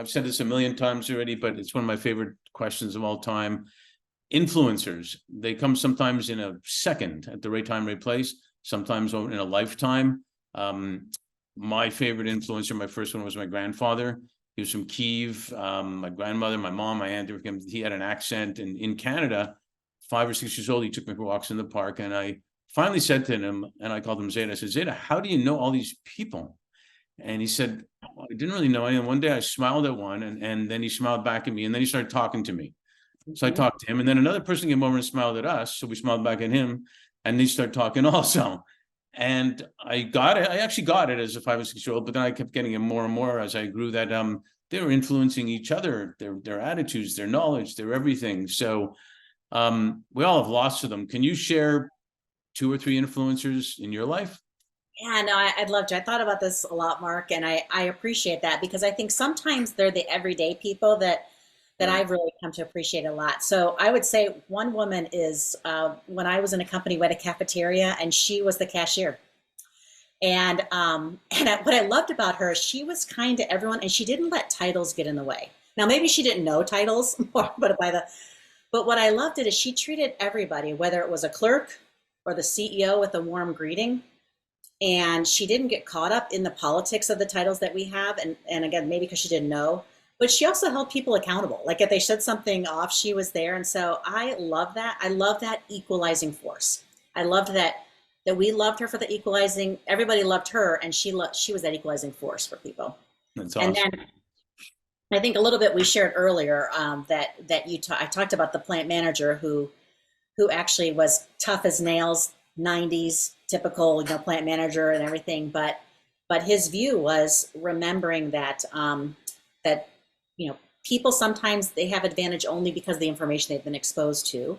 I've said this a million times already, but it's one of my favorite questions of all time. Influencers, they come sometimes in a second at the right time, right place, sometimes in a lifetime. My favorite influencer, my first one was my grandfather. He was from Kyiv. My grandmother, my mom, my aunt, he had an accent. And in Canada, 5 or 6 years old, he took me for walks in the park. And I finally said to him, and I called him Zeta, I said, Zeta, how do you know all these people? And he said, well, I didn't really know any. And one day I smiled at one, and then he smiled back at me, and then he started talking to me. So I talked to him, and then another person came over and smiled at us. So we smiled back at him, and they started talking also. And I got it. I actually got it as a 5 or 6 year old, but then I kept getting it more and more as I grew, that they were influencing each other, their attitudes, their knowledge, their everything. So we all have lots of them. Can you share 2 or 3 influencers in your life? Yeah, no, I'd love to. I thought about this a lot, Mark, and I appreciate that because I think sometimes they're the everyday people that Right. I've really come to appreciate a lot. So I would say one woman is when I was in a company, we had a cafeteria, and she was the cashier. What I loved about her, she was kind to everyone, and she didn't let titles get in the way. Now maybe she didn't know titles, but what I loved it is she treated everybody, whether it was a clerk or the CEO, with a warm greeting. And she didn't get caught up in the politics of the titles that we have. And again, maybe because she didn't know, but she also held people accountable. Like if they said something off, she was there. And so I love that. I love that equalizing force. I loved that we loved her for the equalizing. Everybody loved her, and she was that equalizing force for people. That's And awesome. then I think a little bit we shared earlier I talked about the plant manager who actually was tough as nails, 90s, typical, plant manager and everything. But his view was remembering that people sometimes they have advantage only because of the information they've been exposed to,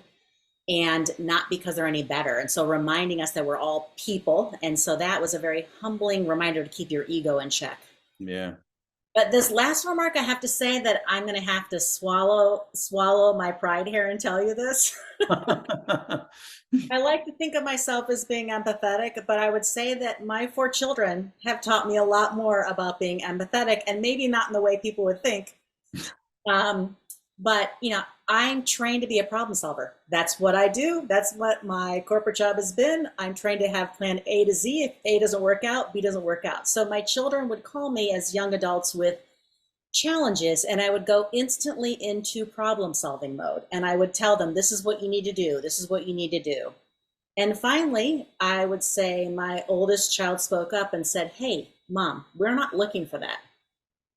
and not because they're any better. And so reminding us that we're all people. And so that was a very humbling reminder to keep your ego in check. Yeah. But this last remark, I have to say that I'm going to have to swallow my pride here and tell you this. I like to think of myself as being empathetic, but I would say that my 4 children have taught me a lot more about being empathetic, and maybe not in the way people would think. Um, but I'm trained to be a problem solver. That's what I do. That's what my corporate job has been. I'm trained to have plan A to Z. If A doesn't work out, B doesn't work out. So my children would call me as young adults with challenges, and I would go instantly into problem solving mode. And I would tell them, this is what you need to do. This is what you need to do. And finally, I would say my oldest child spoke up and said, hey, Mom, we're not looking for that.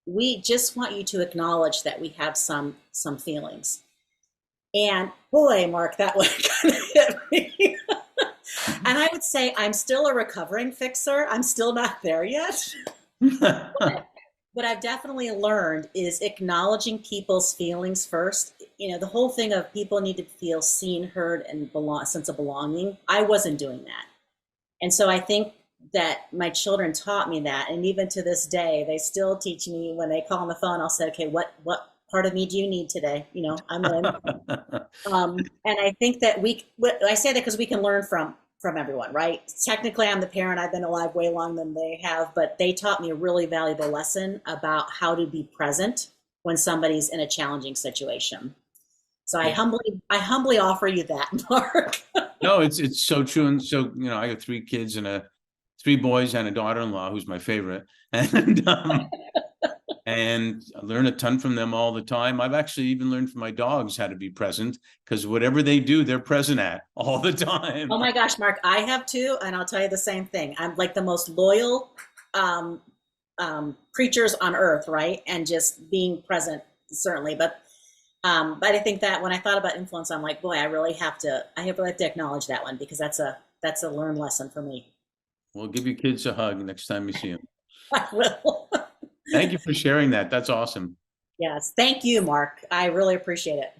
We just want you to acknowledge that we have some feelings. And boy, Mark, that one kind of hit me. And I would say I'm still a recovering fixer. I'm still not there yet. But what I've definitely learned is acknowledging people's feelings first. The whole thing of people need to feel seen, heard, and sense of belonging. I wasn't doing that. And so I think that my children taught me that. And even to this day, they still teach me when they call on the phone, I'll say, okay, what part of me do you need today? I'm in. And I think that I say that because we can learn from everyone, right? Technically, I'm the parent. I've been alive way longer than they have, but they taught me a really valuable lesson about how to be present when somebody's in a challenging situation. So I Yeah. humbly offer you that, Mark. No, it's so true. And so, I got 3 kids and 3 boys and a daughter-in-law who's my favorite. And I learn a ton from them all the time. I've actually even learned from my dogs how to be present, because whatever they do, they're present at all the time. Oh my gosh, Mark, I have too, and I'll tell you the same thing. I'm like the most loyal um, creatures on earth, right? And just being present, certainly. But I think that when I thought about influence, I'm like, boy, I have to acknowledge that one because that's a learned lesson for me. We'll give your kids a hug next time you see them. I will. Thank you for sharing that. That's awesome. Yes, thank you, Mark. I really appreciate it.